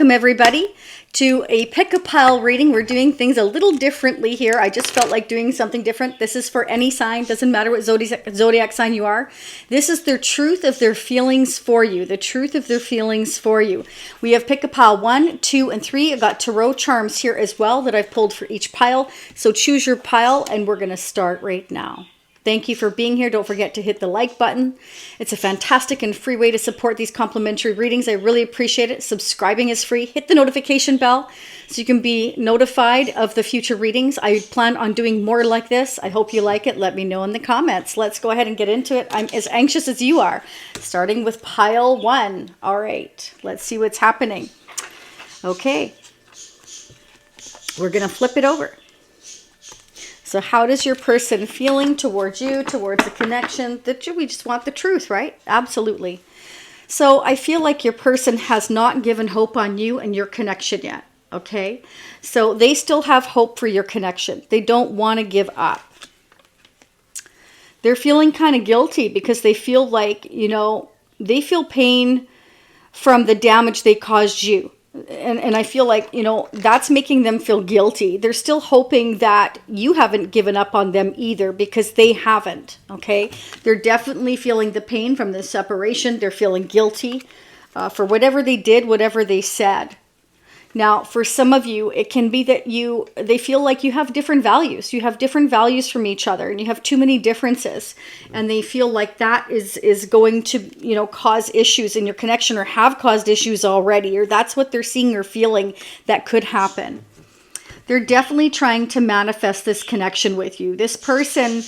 Welcome everybody to a pick a pile reading. We're doing things a little differently here. I just felt like doing something different. This is for any sign, doesn't matter what zodiac sign you are. This is the truth of their feelings for you, the truth of their feelings for you. We have pick a pile 1, 2, and 3. I've got tarot charms here as well that I've pulled for each pile. So choose your pile and we're going to start right now. Thank you for being here. Don't forget to hit the like button. It's a fantastic and free way to support these complimentary readings. I really appreciate it. Subscribing is free. Hit the notification bell so you can be notified of the future readings. I plan on doing more like this. I hope you like it. Let me know in the comments. Let's go ahead and get into it. I'm as anxious as you are. Starting with pile 1. All right, let's see what's happening. Okay, we're going to flip it over. So how does your person feeling towards you, towards the connection? We just want the truth, right? Absolutely. So I feel like your person has not given hope on you and your connection yet, okay? So they still have hope for your connection. They don't want to give up. They're feeling kind of guilty because they feel like, they feel pain from the damage they caused you. And I feel like, that's making them feel guilty. They're still hoping that you haven't given up on them either because they haven't, okay? They're definitely feeling the pain from the separation. They're feeling guilty for whatever they did, whatever they said. Now, for some of you, it can be that they feel like you have different values. You have different values from each other and you have too many differences. And they feel like that is going to, cause issues in your connection or have caused issues already. Or that's what they're seeing or feeling that could happen. They're definitely trying to manifest this connection with you. This person,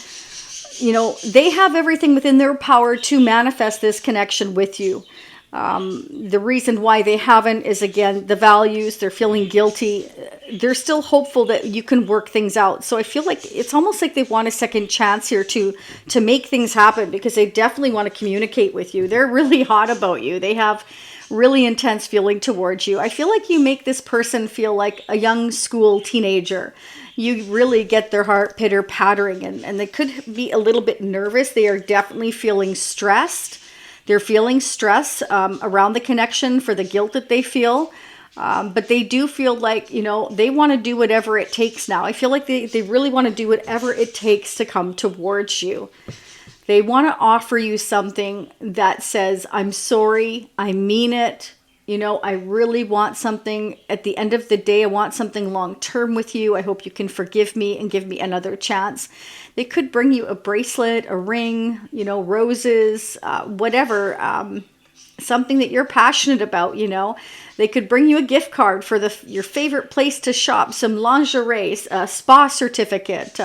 they have everything within their power to manifest this connection with you. The reason why they haven't is, again, the values. They're feeling guilty. They're still hopeful that you can work things out. So I feel like it's almost like they want a second chance here to make things happen because they definitely want to communicate with you. They're really hot about you. They have really intense feeling towards you. I feel like you make this person feel like a young school teenager. You really get their heart pitter-pattering and they could be a little bit nervous. They are definitely feeling stressed. They're feeling stress around the connection for the guilt that they feel. But they do feel like, they want to do whatever it takes now. I feel like they really want to do whatever it takes to come towards you. They want to offer you something that says, I'm sorry, I mean it. I really want something at the end of the day. I want something long-term with you. I hope you can forgive me and give me another chance. They could bring you a bracelet, a ring, roses, whatever, something that you're passionate about, They could bring you a gift card for your favorite place to shop, some lingerie, a spa certificate,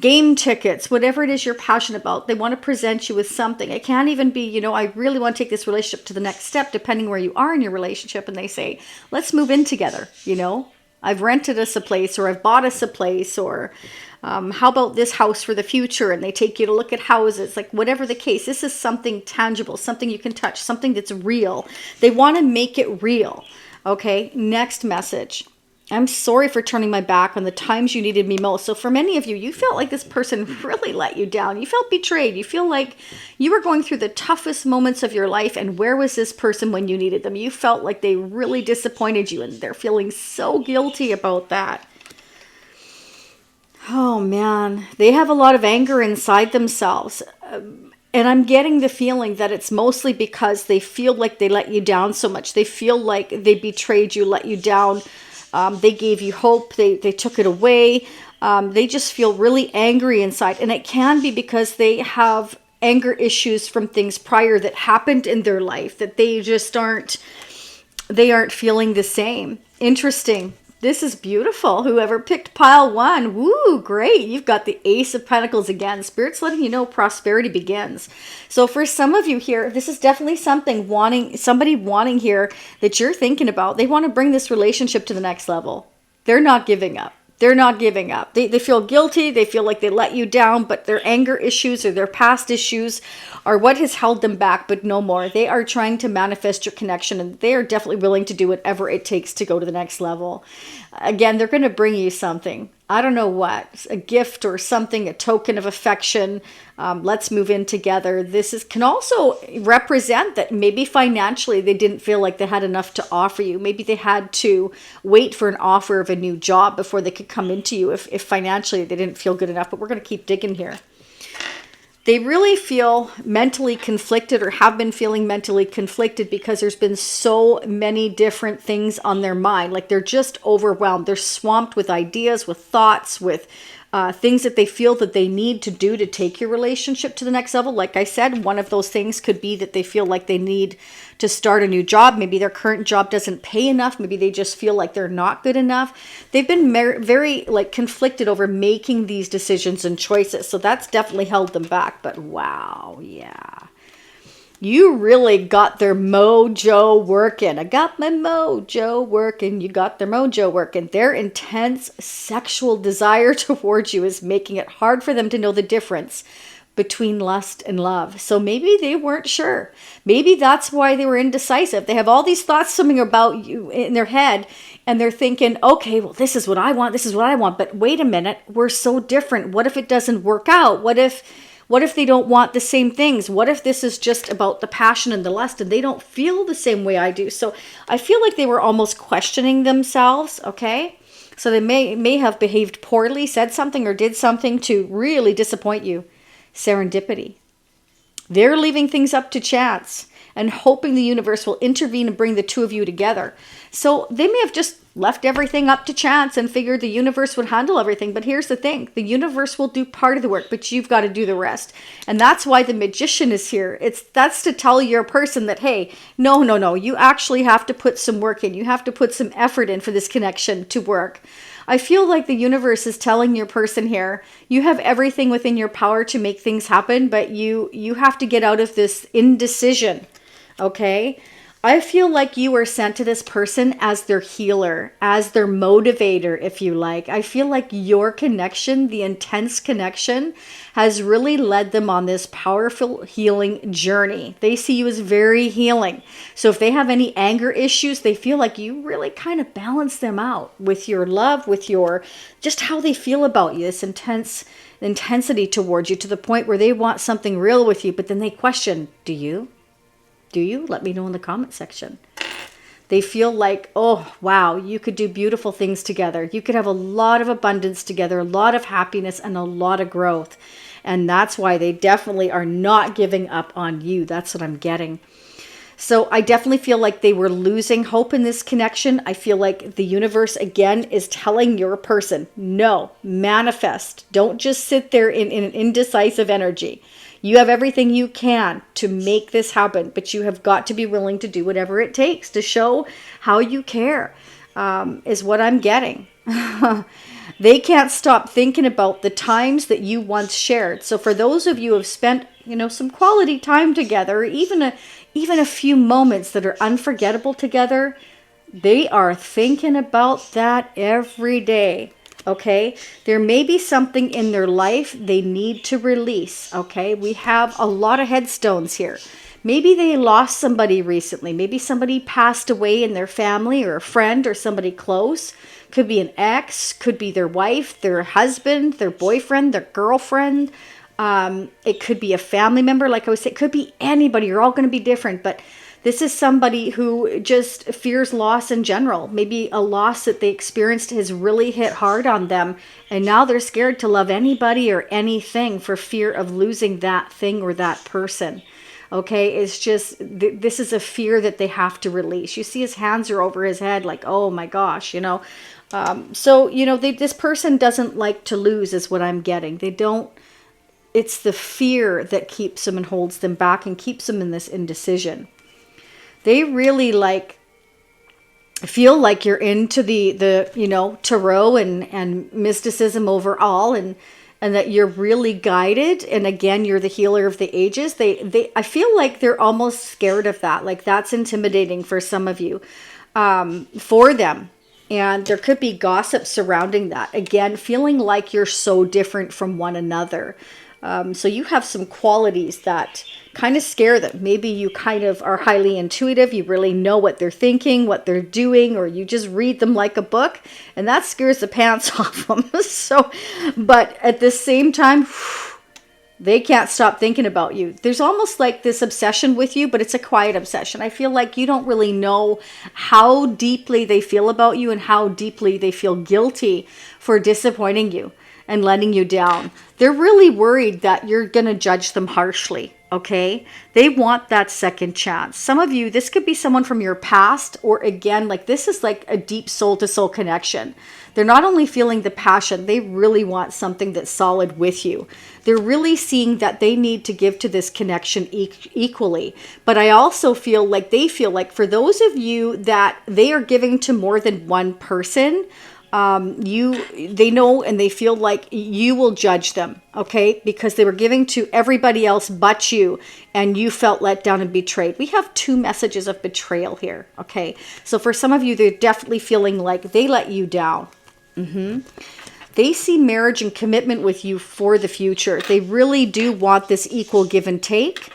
game tickets, whatever it is you're passionate about. They want to present you with something. It can't even be, I really want to take this relationship to the next step, depending where you are in your relationship. And they say, let's move in together. I've rented us a place, or I've bought us a place, or how about this house for the future? And they take you to look at houses, like whatever the case. This is something tangible, something you can touch, something that's real. They want to make it real. Okay, next message. I'm sorry for turning my back on the times you needed me most. So for many of you, you felt like this person really let you down. You felt betrayed. You feel like you were going through the toughest moments of your life. And where was this person when you needed them? You felt like they really disappointed you. And they're feeling so guilty about that. Oh, man. They have a lot of anger inside themselves. And I'm getting the feeling that it's mostly because they feel like they let you down so much. They feel like they betrayed you, let you down. They gave you hope. They took it away. They just feel really angry inside. And it can be because they have anger issues from things prior that happened in their life that they just aren't feeling the same. Interesting. This is beautiful. Whoever picked pile 1, woo, great. You've got the Ace of Pentacles again. Spirit's letting you know prosperity begins. So for some of you here, this is definitely somebody wanting here that you're thinking about. They want to bring this relationship to the next level. They're not giving up. They're not giving up. They feel guilty. They feel like they let you down, but their anger issues or their past issues are what has held them back, but no more. They are trying to manifest your connection, and they are definitely willing to do whatever it takes to go to the next level. Again, they're going to bring you something. I don't know what, a gift or something, a token of affection. Let's move in together. Can also represent that maybe financially they didn't feel like they had enough to offer you. Maybe they had to wait for an offer of a new job before they could come into you if financially they didn't feel good enough. But we're going to keep digging here. They really feel mentally conflicted, or have been feeling mentally conflicted, because there's been so many different things on their mind. Like they're just overwhelmed. They're swamped with ideas, with thoughts, with things that they feel that they need to do to take your relationship to the next level. Like I said, one of those things could be that they feel like they need to start a new job. Maybe their current job doesn't pay enough. Maybe they just feel like they're not good enough. They've been very like conflicted over making these decisions and choices. So that's definitely held them back. But wow, yeah. You really got their mojo working. I got my mojo working. You got their mojo working. Their intense sexual desire towards you is making it hard for them to know the difference between lust and love. So maybe they weren't sure. Maybe that's why they were indecisive. They have all these thoughts coming about you in their head, and they're thinking, okay, well, this is what I want. This is what I want. But wait a minute, we're so different. What if it doesn't work out? What if they don't want the same things? What if this is just about the passion and the lust and they don't feel the same way I do? So I feel like they were almost questioning themselves, okay? So they may have behaved poorly, said something or did something to really disappoint you. Serendipity. They're leaving things up to chance and hoping the universe will intervene and bring the two of you together. So they may have just left everything up to chance and figured the universe would handle everything. But here's the thing. The universe will do part of the work, but you've got to do the rest. And that's why the magician is here. That's to tell your person that, hey, no. You actually have to put some work in. You have to put some effort in for this connection to work. I feel like the universe is telling your person here, you have everything within your power to make things happen, but you have to get out of this indecision. Okay? I feel like you were sent to this person as their healer, as their motivator, if you like. I feel like your connection, the intense connection, has really led them on this powerful healing journey. They see you as very healing. So if they have any anger issues, they feel like you really kind of balance them out with your love, with your just how they feel about you, this intensity towards you, to the point where they want something real with you, but then they question, do you? Do you? Let me know in the comment section. They feel like, oh, wow, you could do beautiful things together. You could have a lot of abundance together, a lot of happiness, and a lot of growth. And that's why they definitely are not giving up on you. That's what I'm getting. So I definitely feel like they were losing hope in this connection. I feel like the universe, again, is telling your person, no, manifest. Don't just sit there in an indecisive energy. You have everything you can to make this happen, but you have got to be willing to do whatever it takes to show how you care, is what I'm getting. They can't stop thinking about the times that you once shared. So for those of you who have spent, some quality time together, even a few moments that are unforgettable together, they are thinking about that every day. Okay, there may be something in their life they need to release. Okay, we have a lot of headstones here. Maybe they lost somebody recently. Maybe somebody passed away in their family, or a friend, or somebody close. Could be an ex, could be their wife, their husband, their boyfriend, their girlfriend. It could be a family member. Like I was saying, it could be anybody. You're all going to be different, but this is somebody who just fears loss in general. Maybe a loss that they experienced has really hit hard on them, and now they're scared to love anybody or anything for fear of losing that thing or that person. Okay, it's just, this is a fear that they have to release. You see his hands are over his head like, oh my gosh, this person doesn't like to lose is what I'm getting. It's the fear that keeps them and holds them back and keeps them in this indecision. They really feel like you're into the tarot and mysticism overall, and that you're really guided. And again, you're the healer of the ages. I feel like they're almost scared of that. Like that's intimidating for some of you, for them. And there could be gossip surrounding that. Again, feeling like you're so different from one another. So you have some qualities that kind of scare them. Maybe you kind of are highly intuitive. You really know what they're thinking, what they're doing, or you just read them like a book, and that scares the pants off them. But at the same time, they can't stop thinking about you. There's almost like this obsession with you, but it's a quiet obsession. I feel like you don't really know how deeply they feel about you and how deeply they feel guilty for disappointing you and letting you down. They're really worried that you're going to judge them harshly, okay? They want that second chance. Some of you, this could be someone from your past, or again, like this is like a deep soul-to-soul connection. They're not only feeling the passion, they really want something that's solid with you. They're really seeing that they need to give to this connection equally. But I also feel like they feel like for those of you that they are giving to more than one person, they know and they feel like you will judge them, okay? Because they were giving to everybody else but you, and you felt let down and betrayed. We have two messages of betrayal here, okay? So for some of you, they're definitely feeling like they let you down. They see marriage and commitment with you for the future. They really do want this equal give and take.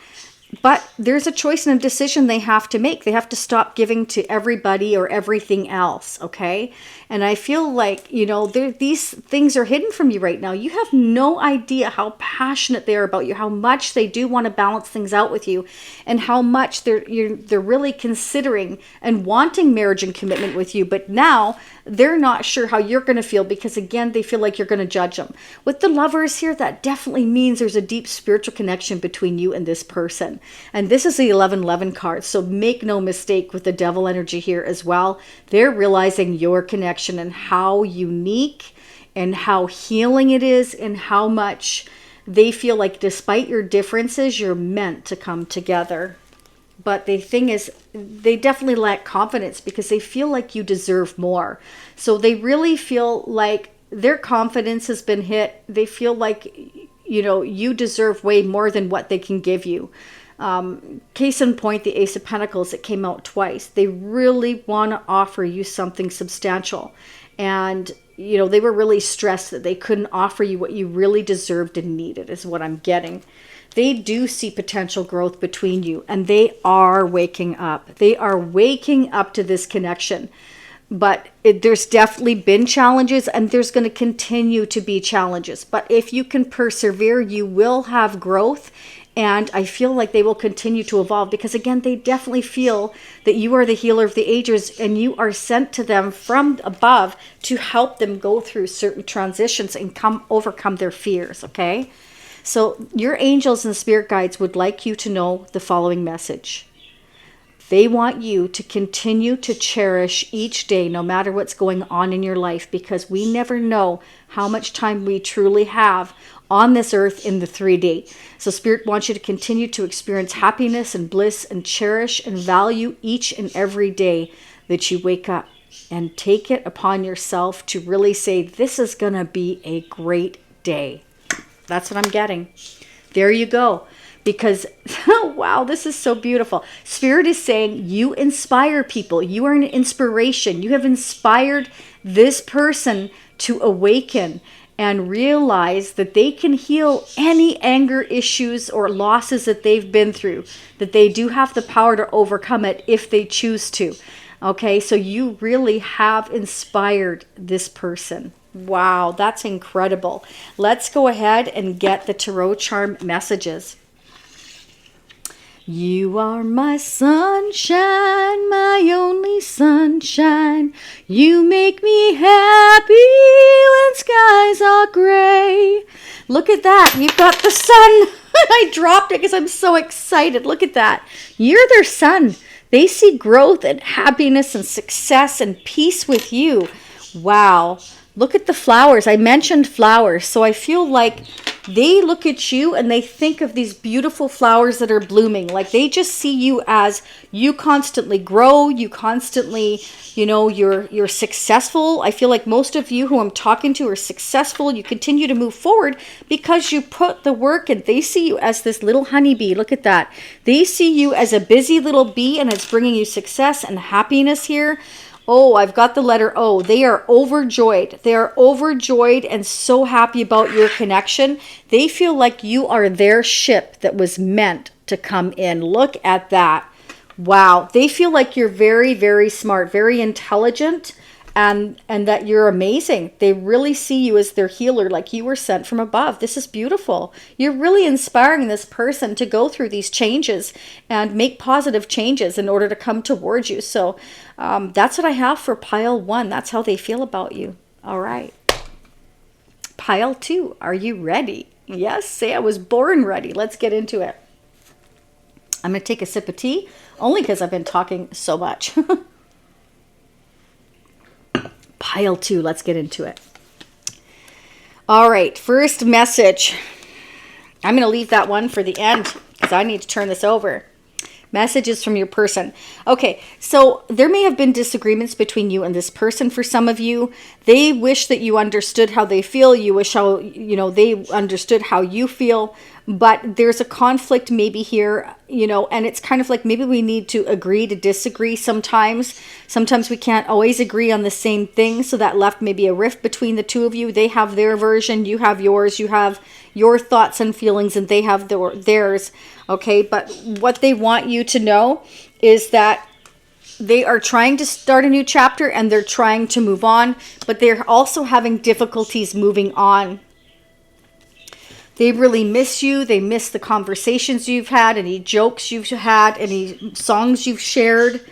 But there's a choice and a decision they have to make. They have to stop giving to everybody or everything else, okay? And I feel like, these things are hidden from you right now. You have no idea how passionate they are about you, how much they do want to balance things out with you, and how much they're really considering and wanting marriage and commitment with you. But now they're not sure how you're going to feel because, again, they feel like you're going to judge them. With the Lovers here, that definitely means there's a deep spiritual connection between you and this person. And this is the 1111 card, so make no mistake with the Devil energy here as well. They're realizing your connection and how unique and how healing it is, and how much they feel like despite your differences, you're meant to come together. But the thing is, they definitely lack confidence because they feel like you deserve more. So they really feel like their confidence has been hit. They feel like, you deserve way more than what they can give you. Case in point, the Ace of Pentacles that came out twice. They really want to offer you something substantial. And, they were really stressed that they couldn't offer you what you really deserved and needed, is what I'm getting. They do see potential growth between you, and they are waking up. They are waking up to this connection. But there's definitely been challenges, and there's going to continue to be challenges. But if you can persevere, you will have growth. And I feel like they will continue to evolve because, again, they definitely feel that you are the healer of the ages and you are sent to them from above to help them go through certain transitions and overcome their fears, okay? So your angels and spirit guides would like you to know the following message. They want you to continue to cherish each day, no matter what's going on in your life, because we never know how much time we truly have on this earth in the 3D. So Spirit wants you to continue to experience happiness and bliss and cherish and value each and every day that you wake up, and take it upon yourself to really say, this is going to be a great day. That's what I'm getting. There you go. Because, wow, this is so beautiful. Spirit is saying you inspire people. You are an inspiration. You have inspired this person to awaken and realize that they can heal any anger issues or losses that they've been through, that they do have the power to overcome it if they choose to. Okay, so you really have inspired this person. Wow, that's incredible. Let's go ahead and get the Tarot Charm messages. You are my sunshine, my only sunshine. You make me happy when skies are gray. Look at that. You've got the sun. I dropped it because I'm so excited. Look at that. You're their sun. They see growth and happiness and success and peace with you. Wow. Look at the flowers. I mentioned flowers. So I feel like they look at you and they think of these beautiful flowers that are blooming. Like they just see you as you constantly grow. You constantly, you're successful. I feel like most of you who I'm talking to are successful. You continue to move forward because you put the work in. They see you as this little honeybee. Look at that. They see you as a busy little bee, and it's bringing you success and happiness here. Oh, I've got the letter O. They are overjoyed. They are overjoyed and so happy about your connection. They feel like you are their ship that was meant to come in. Look at that. Wow. They feel like you're very, very smart, very intelligent, and that you're amazing. They really see you as their healer, like you were sent from above. This is beautiful. You're really inspiring this person to go through these changes and make positive changes in order to come towards you. So that's what I have for pile 1. That's how they feel about you. All right. Pile 2. Are you ready? Yes, say I was born ready. Let's get into it. I'm going to take a sip of tea, only because I've been talking so much. Pile 2, let's get into it. All right, first message. I'm going to leave that one for the end because I need to turn this over. Messages from your person. Okay, so there may have been disagreements between you and this person for some of you. They wish that you understood how they feel. You wish how, they understood how you feel. But there's a conflict maybe here, and it's kind of like maybe we need to agree to disagree sometimes. Sometimes we can't always agree on the same thing. So that left maybe a rift between the two of you. They have their version, you have yours, you have your thoughts and feelings, and they have theirs. Okay, but what they want you to know is that they are trying to start a new chapter and they're trying to move on, but they're also having difficulties moving on. They really miss you. They miss the conversations you've had, any jokes you've had, any songs you've shared,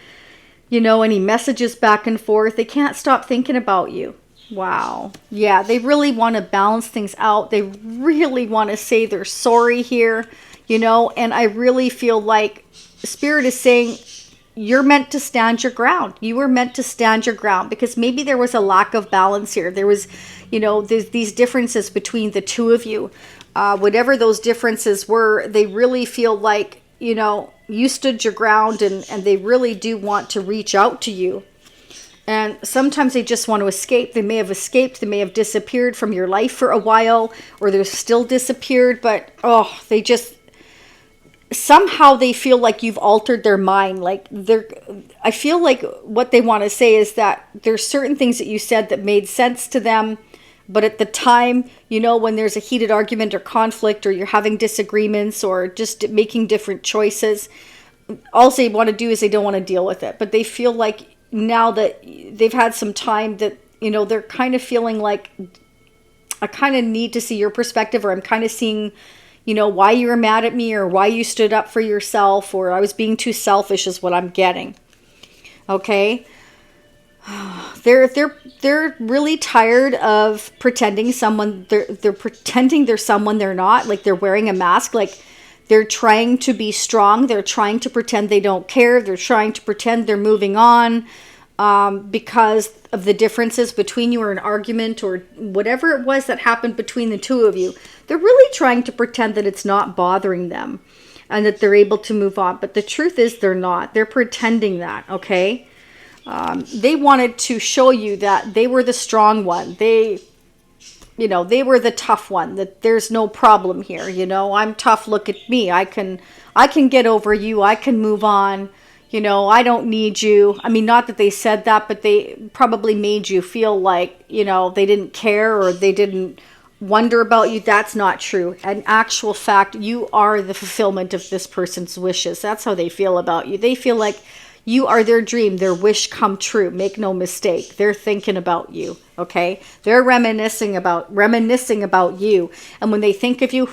any messages back and forth. They can't stop thinking about you. Wow. Yeah, they really want to balance things out. They really want to say they're sorry here, and I really feel like Spirit is saying you're meant to stand your ground. You were meant to stand your ground because maybe there was a lack of balance here. There was, there's these differences between the two of you. Whatever those differences were, they really feel like, you stood your ground and they really do want to reach out to you. And sometimes they just want to escape. They may have escaped. They may have disappeared from your life for a while, or they're still disappeared. But, somehow they feel like you've altered their mind. I feel like what they want to say is that there's certain things that you said that made sense to them. But at the time, when there's a heated argument or conflict, or you're having disagreements or just making different choices, all they want to do is they don't want to deal with it. But they feel like now that they've had some time that, they're kind of feeling like I kind of need to see your perspective, or I'm kind of seeing, why you were mad at me, or why you stood up for yourself, or I was being too selfish is what I'm getting. Okay. They're really tired of pretending they're pretending they're someone they're not, like they're wearing a mask, like they're trying to be strong, they're trying to pretend they don't care, they're trying to pretend they're moving on because of the differences between you, or an argument, or whatever it was that happened between the two of you. They're really trying to pretend that it's not bothering them and that they're able to move on, but the truth is they're not. They're pretending that, okay? They wanted to show you that they were the strong one. They were the tough one, that there's no problem here. I'm tough. Look at me. I can get over you. I can move on. I don't need you. I mean, not that they said that, but they probably made you feel like, they didn't care, or they didn't wonder about you. That's not true. In actual fact, you are the fulfillment of this person's wishes. That's how they feel about you. They feel like you are their dream, their wish come true. Make no mistake. They're thinking about you, okay? They're reminiscing about you. And when they think of you,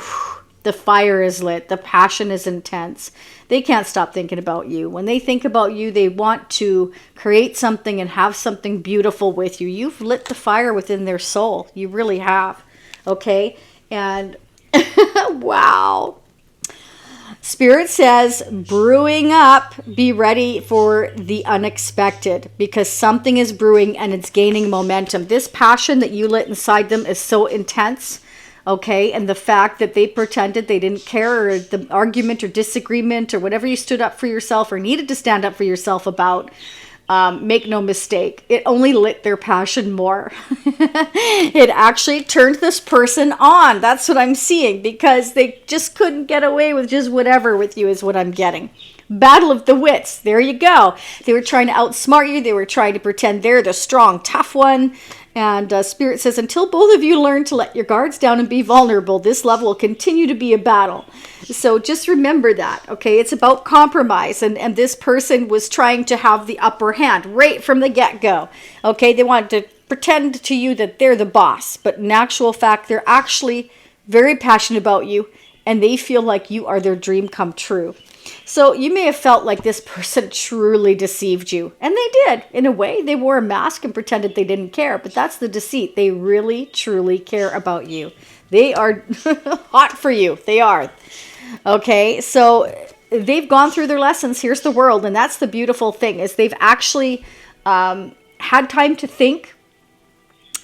the fire is lit. The passion is intense. They can't stop thinking about you. When they think about you, they want to create something and have something beautiful with you. You've lit the fire within their soul. You really have, okay? And wow. Spirit says, brewing up, be ready for the unexpected, because something is brewing and it's gaining momentum. This passion that you lit inside them is so intense, okay? And the fact that they pretended they didn't care, or the argument or disagreement or whatever you stood up for yourself or needed to stand up for yourself about, make no mistake, it only lit their passion more. It actually turned this person on. That's what I'm seeing, because they just couldn't get away with just whatever with you is what I'm getting. Battle of the wits. There you go. They were trying to outsmart you. They were trying to pretend they're the strong, tough one. And Spirit says, until both of you learn to let your guards down and be vulnerable, this love will continue to be a battle. So just remember that, okay? It's about compromise. And this person was trying to have the upper hand right from the get-go, okay? They wanted to pretend to you that they're the boss. But in actual fact, they're actually very passionate about you. And they feel like you are their dream come true. So you may have felt like this person truly deceived you. And they did. In a way, they wore a mask and pretended they didn't care. But that's the deceit. They really, truly care about you. They are hot for you. They are. Okay, so they've gone through their lessons. Here's the world. And that's the beautiful thing, is they've actually had time to think.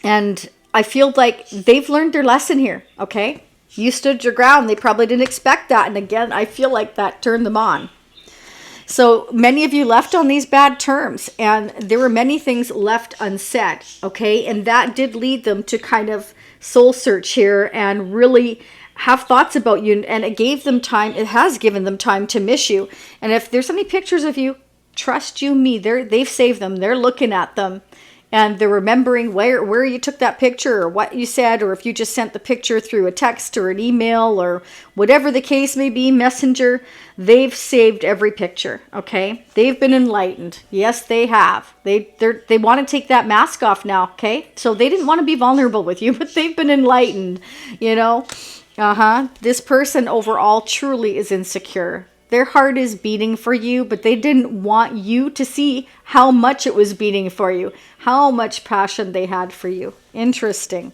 And I feel like they've learned their lesson here. Okay. You stood your ground. They probably didn't expect that. And again, I feel like that turned them on. So many of you left on these bad terms, and there were many things left unsaid. Okay. And that did lead them to kind of soul search here and really have thoughts about you. And it gave them time. It has given them time to miss you. And if there's any pictures of you, trust you me, they've saved them. They're looking at them. And they're remembering where you took that picture or what you said, or if you just sent the picture through a text or an email or whatever the case may be, messenger. They've saved every picture, okay? They've been enlightened. Yes, they have. They want to take that mask off now, okay? So they didn't want to be vulnerable with you, but they've been enlightened, you know? This person overall truly is insecure. Their heart is beating for you, but they didn't want you to see how much it was beating for you, how much passion they had for you. Interesting.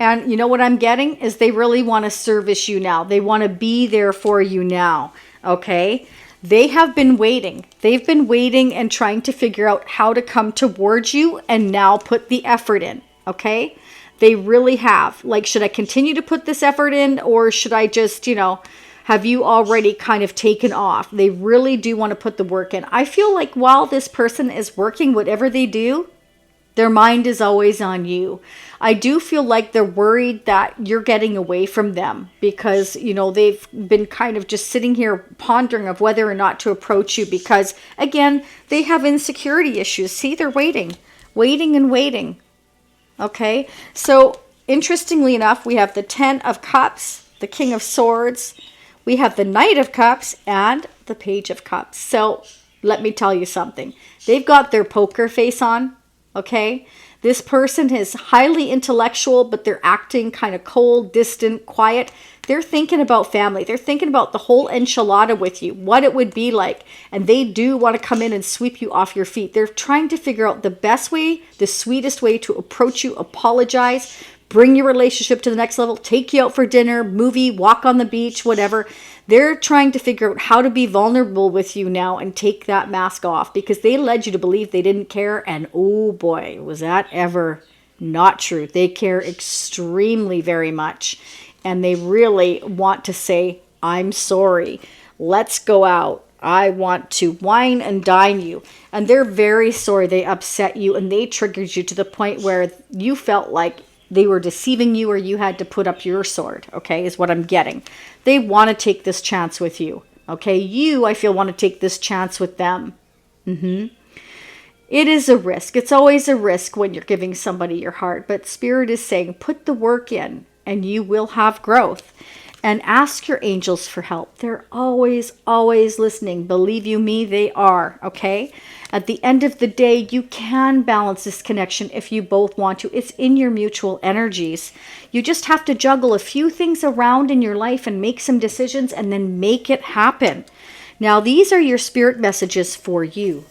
And you know what I'm getting is they really want to service you now. They want to be there for you now, okay? They have been waiting. They've been waiting and trying to figure out how to come towards you and now put the effort in, okay? They really have. Like, should I continue to put this effort in, or should I just, have you already kind of taken off? They really do want to put the work in. I feel like while this person is working, whatever they do, their mind is always on you. I do feel like they're worried that you're getting away from them because, they've been kind of just sitting here pondering of whether or not to approach you because, again, they have insecurity issues. See, they're waiting and waiting. Okay, so interestingly enough, we have the 10 of Cups, the King of Swords, we have the Knight of Cups, and the Page of Cups. So let me tell you something. They've got their poker face on, okay? This person is highly intellectual, but they're acting kind of cold, distant, quiet. They're thinking about family. They're thinking about the whole enchilada with you, what it would be like. And they do want to come in and sweep you off your feet. They're trying to figure out the best way, the sweetest way to approach you, apologize, bring your relationship to the next level, take you out for dinner, movie, walk on the beach, whatever. They're trying to figure out how to be vulnerable with you now and take that mask off because they led you to believe they didn't care. And oh boy, was that ever not true. They care extremely very much. And they really want to say, I'm sorry. Let's go out. I want to wine and dine you. And they're very sorry they upset you and they triggered you to the point where you felt like they were deceiving you or you had to put up your sword, okay, is what I'm getting. They want to take this chance with you, okay? You, I feel, want to take this chance with them. It is a risk. It's always a risk when you're giving somebody your heart. But Spirit is saying, put the work in and you will have growth. And ask your angels for help. They're always, always listening. Believe you me, they are, okay? At the end of the day, you can balance this connection if you both want to. It's in your mutual energies. You just have to juggle a few things around in your life and make some decisions and then make it happen. Now, these are your spirit messages for you.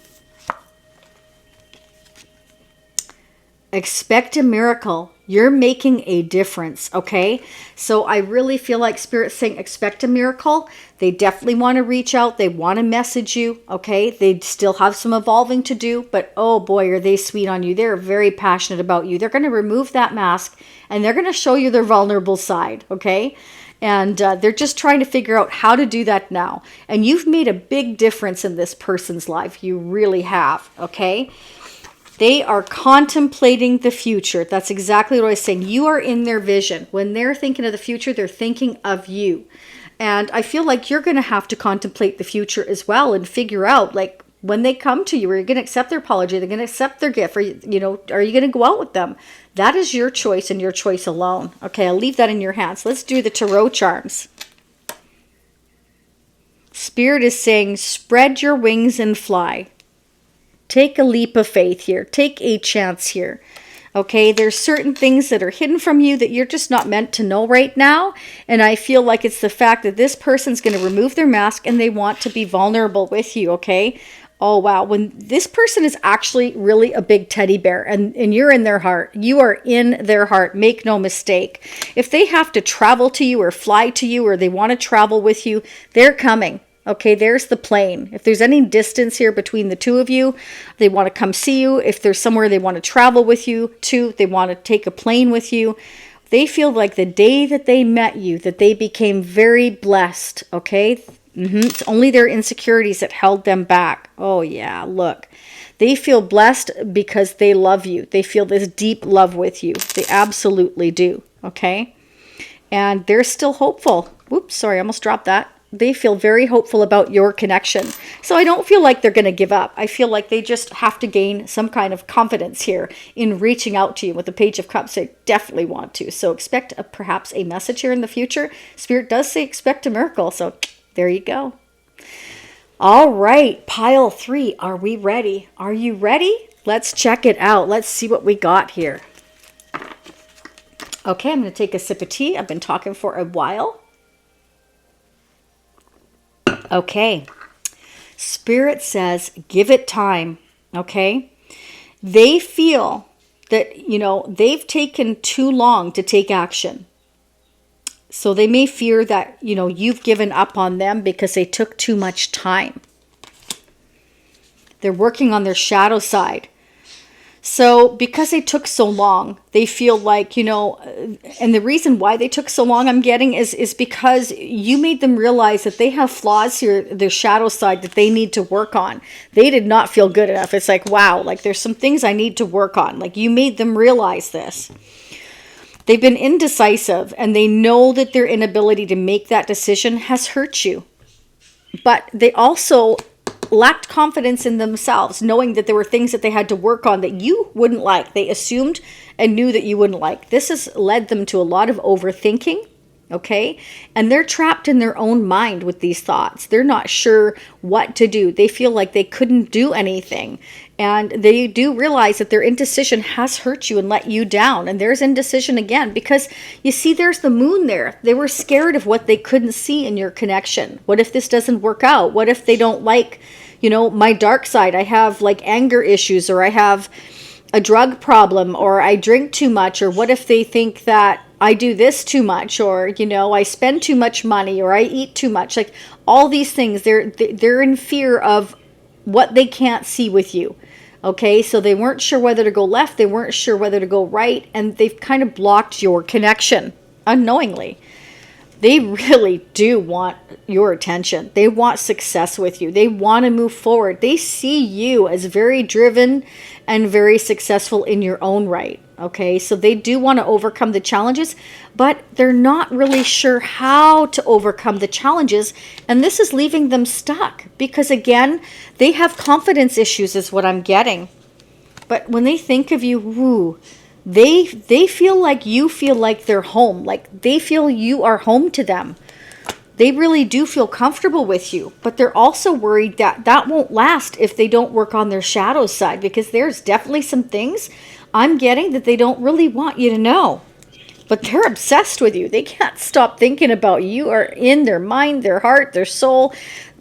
Expect a miracle. You're making a difference, okay? So I really feel like Spirit's saying expect a miracle. They definitely want to reach out. They want to message you, okay? They still have some evolving to do, but oh boy, are they sweet on you. They're very passionate about you. They're going to remove that mask and they're going to show you their vulnerable side, okay? And they're just trying to figure out how to do that now. And you've made a big difference in this person's life. You really have, okay? They are contemplating the future. That's exactly what I was saying. You are in their vision. When they're thinking of the future, they're thinking of you. And I feel like you're going to have to contemplate the future as well and figure out, like, when they come to you, are you going to accept their apology? Are they going to accept their gift? Are you going to go out with them? That is your choice and your choice alone. Okay, I'll leave that in your hands. Let's do the tarot charms. Spirit is saying, spread your wings and fly. Take a leap of faith here. Take a chance here. Okay, there's certain things that are hidden from you that you're just not meant to know right now. And I feel like it's the fact that this person's going to remove their mask and they want to be vulnerable with you, okay? Oh, wow. When this person is actually really a big teddy bear and you're in their heart, you are in their heart. Make no mistake. If they have to travel to you or fly to you or they want to travel with you, they're coming. Okay, there's the plane. If there's any distance here between the two of you, they want to come see you. If there's somewhere they want to travel with you to, they want to take a plane with you. They feel like the day that they met you, that they became very blessed, okay? It's only their insecurities that held them back. Oh yeah, look. They feel blessed because they love you. They feel this deep love with you. They absolutely do, okay? And they're still hopeful. Oops, sorry, I almost dropped that. They feel very hopeful about your connection. So I don't feel like they're going to give up. I feel like they just have to gain some kind of confidence here in reaching out to you. With the Page of Cups, they definitely want to. So expect perhaps a message here in the future. Spirit does say expect a miracle. So there you go. All right, pile 3. Are we ready? Are you ready? Let's check it out. Let's see what we got here. Okay, I'm going to take a sip of tea. I've been talking for a while. Okay, Spirit says, give it time, okay? They feel that, they've taken too long to take action. So they may fear that, you've given up on them because they took too much time. They're working on their shadow side. So because they took so long, they feel like, and the reason why they took so long, I'm getting, is because you made them realize that they have flaws here, their shadow side, that they need to work on. They did not feel good enough. It's like, wow, like there's some things I need to work on. Like you made them realize this. They've been indecisive and they know that their inability to make that decision has hurt you. But they also lacked confidence in themselves, knowing that there were things that they had to work on that you wouldn't like. They assumed and knew that you wouldn't like. This has led them to a lot of overthinking, okay? And they're trapped in their own mind with these thoughts. They're not sure what to do. They feel like they couldn't do anything. And they do realize that their indecision has hurt you and let you down. And there's indecision again, because you see, there's the moon there. They were scared of what they couldn't see in your connection. What if this doesn't work out? What if they don't like, my dark side? I have like anger issues, or I have a drug problem, or I drink too much, or what if they think that I do this too much, or, I spend too much money, or I eat too much. Like all these things, they're in fear of what they can't see with you. Okay, so they weren't sure whether to go left, they weren't sure whether to go right, and they've kind of blocked your connection unknowingly. They really do want your attention. They want success with you. They want to move forward. They see you as very driven and very successful in your own right. Okay, so they do want to overcome the challenges, but they're not really sure how to overcome the challenges. And this is leaving them stuck because, again, they have confidence issues is what I'm getting. But when they think of you, woo, they feel like you feel like they're home. Like they feel you are home to them. They really do feel comfortable with you, but they're also worried that that won't last if they don't work on their shadow side, because there's definitely some things I'm getting that they don't really want you to know. But they're obsessed with you. They can't stop thinking about you. You are in their mind, their heart, their soul.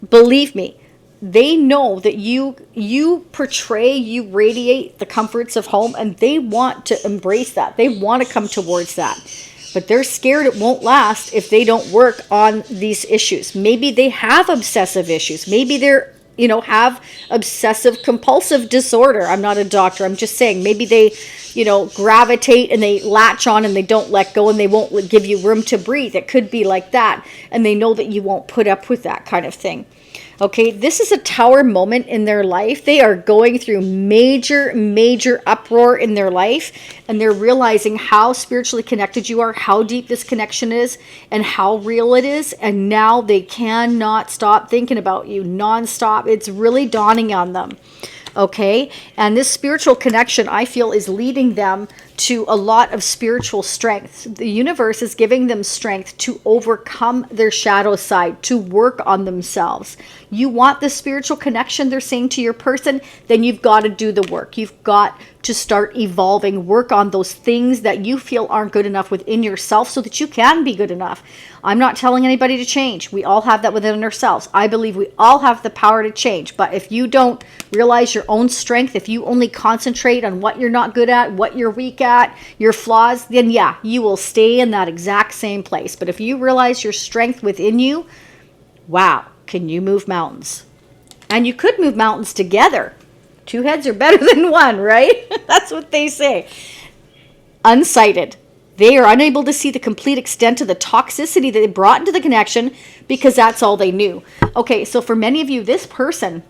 Believe me, they know that you portray, you radiate the comforts of home, and they want to embrace that. They want to come towards that. But they're scared it won't last if they don't work on these issues. Maybe they have obsessive issues. Maybe they're, have obsessive compulsive disorder. I'm not a doctor. I'm just saying maybe they, gravitate and they latch on and they don't let go and they won't give you room to breathe. It could be like that. And they know that you won't put up with that kind of thing. Okay, this is a tower moment in their life. They are going through major uproar in their life, and they're realizing how spiritually connected you are, how deep this connection is, and how real it is. And now they cannot stop thinking about you nonstop. It's really dawning on them. Okay, and this spiritual connection, I feel, is leading them to a lot of spiritual strength. The universe is giving them strength to overcome their shadow side, to work on themselves. You want the spiritual connection, they're saying to your person, then you've got to do the work. You've got to start evolving, work on those things that you feel aren't good enough within yourself so that you can be good enough. I'm not telling anybody to change. We all have that within ourselves. I believe we all have the power to change. But if you don't realize your own strength, if you only concentrate on what you're not good at, what you're weak at, your flaws, then yeah, you will stay in that exact same place. But if you realize your strength within you, wow, can you move mountains? And you could move mountains together. Two heads are better than one, right? That's what they say. Unsighted. They are unable to see the complete extent of the toxicity that they brought into the connection because that's all they knew. Okay, so for many of you, this person,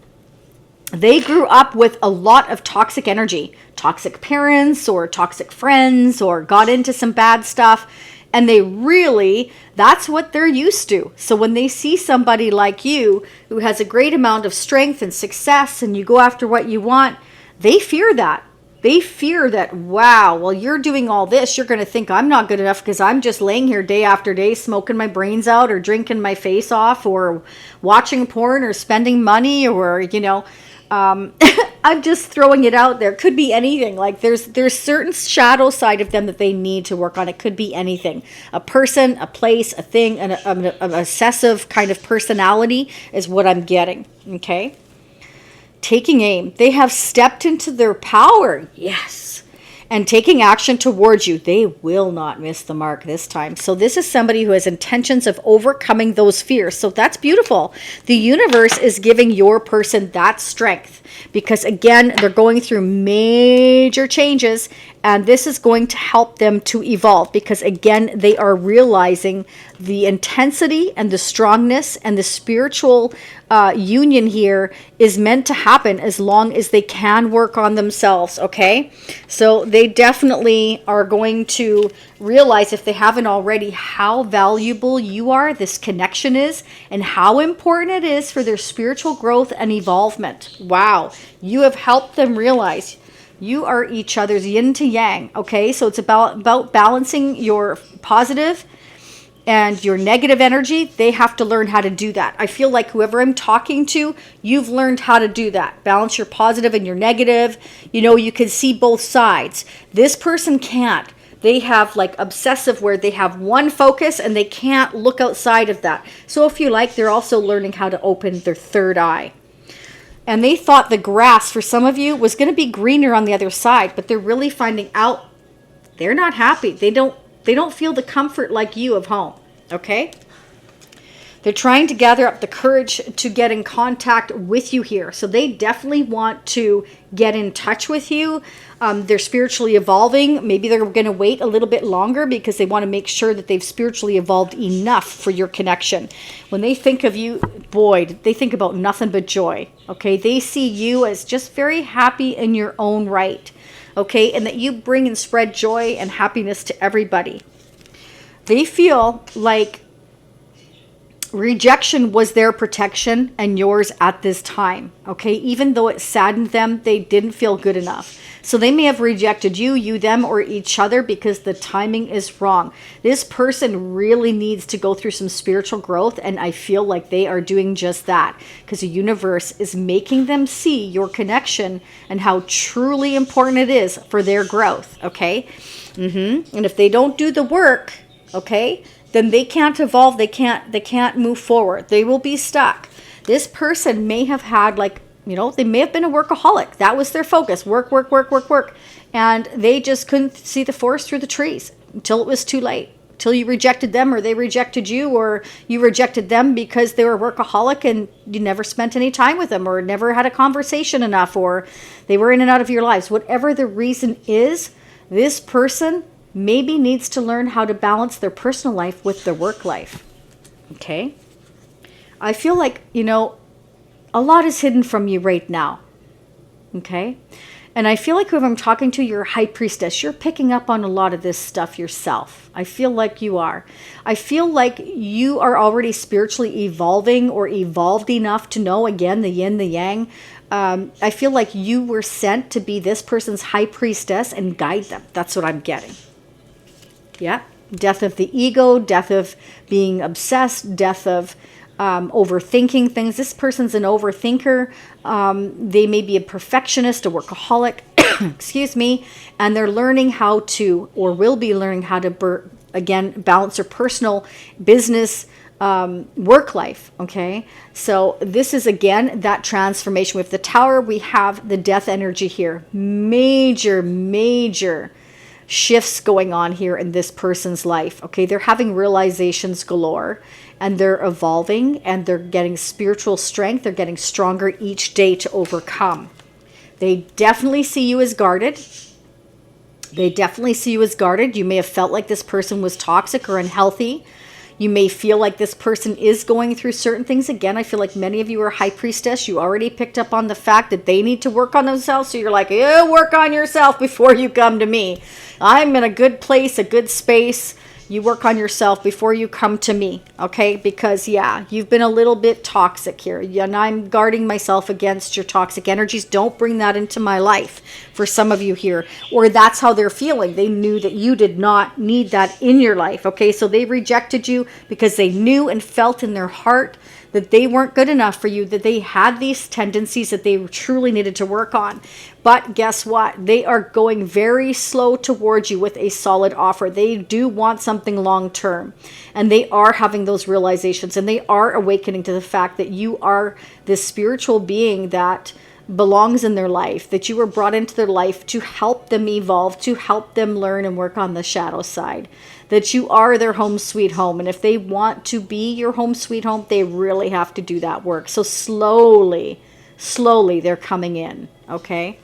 they grew up with a lot of toxic energy, toxic parents or toxic friends, or got into some bad stuff. And they really, that's what they're used to. So when they see somebody like you who has a great amount of strength and success and you go after what you want, they fear that. They fear that, wow, well, you're doing all this. You're going to think I'm not good enough because I'm just laying here day after day smoking my brains out or drinking my face off or watching porn or spending money or, I'm just throwing it out there. Could be anything. Like there's certain shadow side of them that they need to work on. It could be anything. A person, a place, a thing, an obsessive kind of personality is what I'm getting. Okay. Taking aim. They have stepped into their power. Yes. And taking action towards you. They will not miss the mark this time. So this is somebody who has intentions of overcoming those fears. So that's beautiful. The universe is giving your person that strength because, again, they're going through major changes, and this is going to help them to evolve because, again, they are realizing the intensity and the strongness and the spiritual union here is meant to happen as long as they can work on themselves, okay? So they definitely are going to realize, if they haven't already, how valuable you are, this connection is, and how important it is for their spiritual growth and evolvement. Wow, you have helped them realize you are each other's yin to yang, okay? So it's about balancing your positive and your negative energy. They have to learn how to do that. I feel like whoever I'm talking to, you've learned how to do that. Balance your positive and your negative. You can see both sides. This person can't. They have like obsessive where they have one focus and they can't look outside of that. So if you like, they're also learning how to open their third eye. And they thought the grass for some of you was going to be greener on the other side, but they're really finding out they're not happy. They don't feel the comfort like you of home, okay? They're trying to gather up the courage to get in contact with you here. So they definitely want to get in touch with you. They're spiritually evolving. Maybe they're going to wait a little bit longer because they want to make sure that they've spiritually evolved enough for your connection. When they think of you, boy, they think about nothing but joy, okay? They see you as just very happy in your own right. Okay, and that you bring and spread joy and happiness to everybody. They feel like rejection was their protection and yours at this time. Okay, even though it saddened them, they didn't feel good enough. So they may have rejected you, them, or each other because the timing is wrong. This person really needs to go through some spiritual growth, and I feel like they are doing just that because the universe is making them see your connection and how truly important it is for their growth, okay? And if they don't do the work, okay, then they can't evolve, they can't move forward. They will be stuck. This person may have had they may have been a workaholic. That was their focus. Work. And they just couldn't see the forest through the trees until it was too late. Till you rejected them, or they rejected you, or you rejected them because they were a workaholic and you never spent any time with them, or never had a conversation enough, or they were in and out of your lives. Whatever the reason is, this person maybe needs to learn how to balance their personal life with their work life. Okay? I feel like, a lot is hidden from you right now. Okay? And I feel like if I'm talking to your high priestess, you're picking up on a lot of this stuff yourself. I feel like you are. I feel like you are already spiritually evolving or evolved enough to know, again, the yin, the yang. I feel like you were sent to be this person's high priestess and guide them. That's what I'm getting. Yeah. Death of the ego, death of being obsessed, death of overthinking things. This person's an overthinker. They may be a perfectionist, a workaholic, excuse me, and they're learning how to, or will be learning how to, again, balance their personal, business, work life. Okay. So this is, again, that transformation. With the Tower, we have the death energy here. Major shifts going on here in this person's life. Okay. They're having realizations galore, and they're evolving, and they're getting spiritual strength. They're getting stronger each day to overcome. They definitely see you as guarded. They definitely see you as guarded. You may have felt like this person was toxic or unhealthy. You may feel like this person is going through certain things. Again, I feel like many of you are high priestess. You already picked up on the fact that they need to work on themselves. So you're like, yeah, work on yourself before you come to me. I'm in a good place, a good space. You work on yourself before you come to me, okay? Because, yeah, you've been a little bit toxic here. And I'm guarding myself against your toxic energies. Don't bring that into my life for some of you here. Or that's how they're feeling. They knew that you did not need that in your life, okay? So they rejected you because they knew and felt in their heart that they weren't good enough for you, that they had these tendencies that they truly needed to work on. But guess what? They are going very slow towards you with a solid offer. They do want something long term, and they are having those realizations, and they are awakening to the fact that you are this spiritual being that belongs in their life, that you were brought into their life to help them evolve, to help them learn and work on the shadow side, that you are their home sweet home. And if they want to be your home sweet home, they really have to do that work. So slowly they're coming in, okay?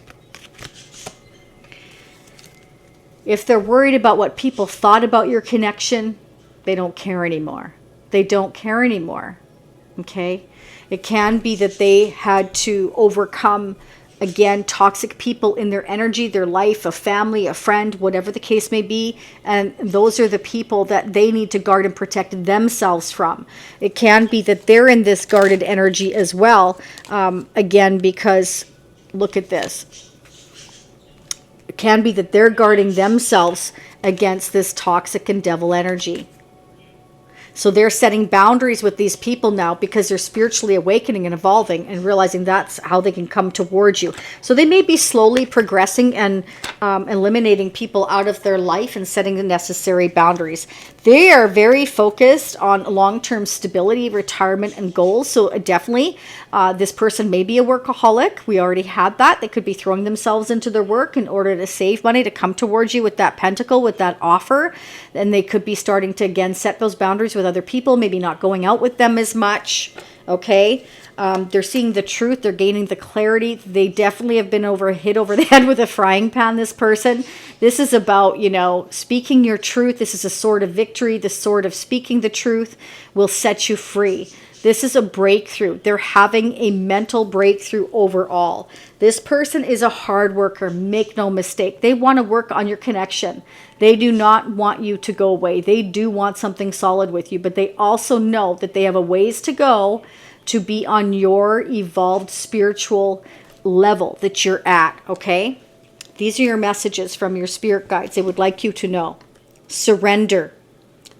If they're worried about what people thought about your connection, they don't care anymore. They don't care anymore, okay? It can be that they had to overcome, again, toxic people in their energy, their life, a family, a friend, whatever the case may be. And those are the people that they need to guard and protect themselves from. It can be that they're in this guarded energy as well. Again, because look at this. It can be that they're guarding themselves against this toxic and devil energy. So they're setting boundaries with these people now because they're spiritually awakening and evolving and realizing that's how they can come towards you. So they may be slowly progressing and eliminating people out of their life and setting the necessary boundaries. They are very focused on long-term stability, retirement, and goals. So definitely this person may be a workaholic. We already had that. They could be throwing themselves into their work in order to save money to come towards you with that pentacle, with that offer. And they could be starting to, again, set those boundaries with other people, maybe not going out with them as much, okay? They're seeing the truth. They're gaining the clarity. They definitely have been hit over the head with a frying pan, this person. This is about, speaking your truth. This is a sword of victory. The sword of speaking the truth will set you free. This is a breakthrough. They're having a mental breakthrough overall. This person is a hard worker. Make no mistake. They want to work on your connection. They do not want you to go away. They do want something solid with you, but they also know that they have a ways to go to be on your evolved spiritual level that you're at, okay? These are your messages from your spirit guides. They would like you to know. Surrender.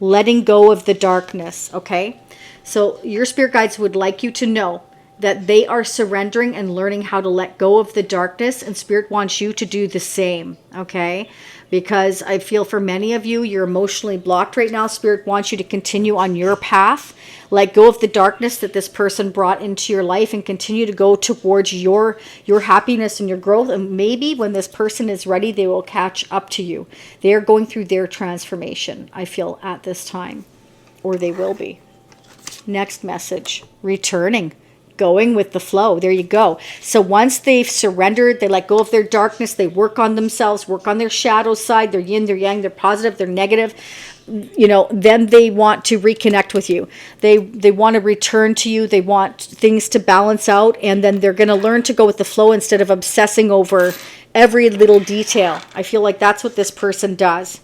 Letting go of the darkness, okay? So your spirit guides would like you to know that they are surrendering and learning how to let go of the darkness, and Spirit wants you to do the same, okay? Because I feel for many of you, you're emotionally blocked right now. Spirit wants you to continue on your path. Let go of the darkness that this person brought into your life and continue to go towards your happiness and your growth. And maybe when this person is ready, they will catch up to you. They are going through their transformation, I feel, at this time, or they will be. Next message, returning. going with the flow. There you go. So once they've surrendered, they let go of their darkness, they work on themselves, work on their shadow side, their yin, their yang, their positive, their negative, then they want to reconnect with you. They want to return to you. They want things to balance out, and then they're going to learn to go with the flow instead of obsessing over every little detail. I feel like that's what this person does.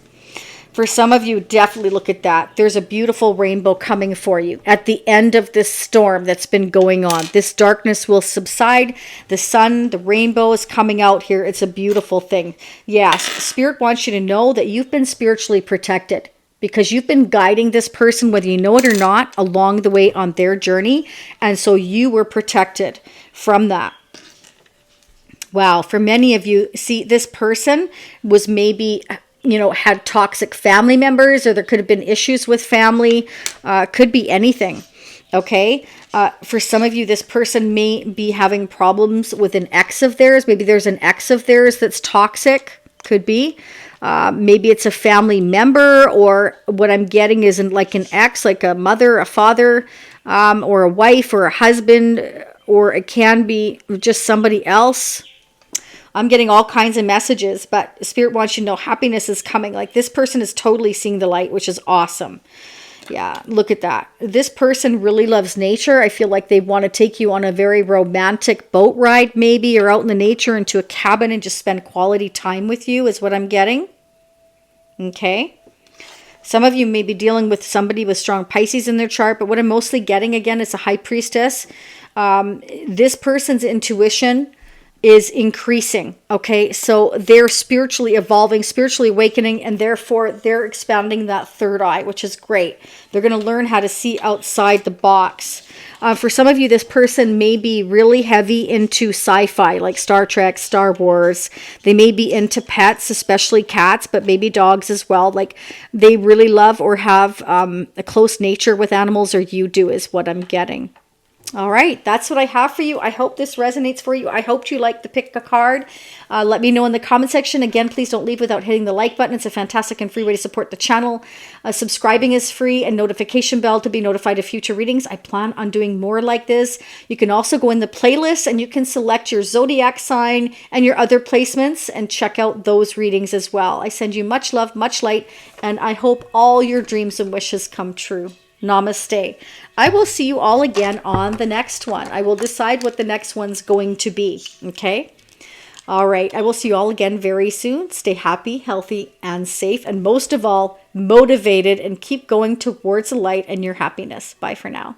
For some of you, definitely look at that. There's a beautiful rainbow coming for you at the end of this storm that's been going on. This darkness will subside. The sun, the rainbow is coming out here. It's a beautiful thing. Yes, Spirit wants you to know that you've been spiritually protected because you've been guiding this person, whether you know it or not, along the way on their journey. And so you were protected from that. Wow. For many of you, see, this person was maybe had toxic family members, or there could have been issues with family, could be anything. Okay. For some of you, this person may be having problems with an ex of theirs. Maybe there's an ex of theirs that's toxic. Could be. Maybe it's a family member, or what I'm getting isn't like an ex, like a mother, a father, or a wife, or a husband, or it can be just somebody else. I'm getting all kinds of messages, but Spirit wants you to know happiness is coming. Like this person is totally seeing the light, which is awesome. Yeah, look at that. This person really loves nature. I feel like they want to take you on a very romantic boat ride, maybe, or out in the nature into a cabin and just spend quality time with you is what I'm getting. Okay. Some of you may be dealing with somebody with strong Pisces in their chart, but what I'm mostly getting, again, is a high priestess. This person's intuition is increasing. Okay. So they're spiritually evolving, spiritually awakening, and therefore they're expanding that third eye, which is great. They're going to learn how to see outside the box. For some of you, this person may be really heavy into sci-fi, like Star Trek, Star Wars. They may be into pets, especially cats, but maybe dogs as well. Like they really love or have a close nature with animals, or you do, is what I'm getting. All right, that's what I have for you. I hope this resonates for you. I hope you like to pick a card. Let me know in the comment section. Again, please don't leave without hitting the like button. It's a fantastic and free way to support the channel. Subscribing is free, and notification bell to be notified of future readings. I plan on doing more like this. You can also go in the playlist and you can select your zodiac sign and your other placements and check out those readings as well. I send you much love, much light, and I hope all your dreams and wishes come true. Namaste. I will see you all again on the next one. I will decide what the next one's going to be. Okay? All right. I will see you all again very soon. Stay happy, healthy, and safe. And most of all, motivated, and keep going towards the light and your happiness. Bye for now.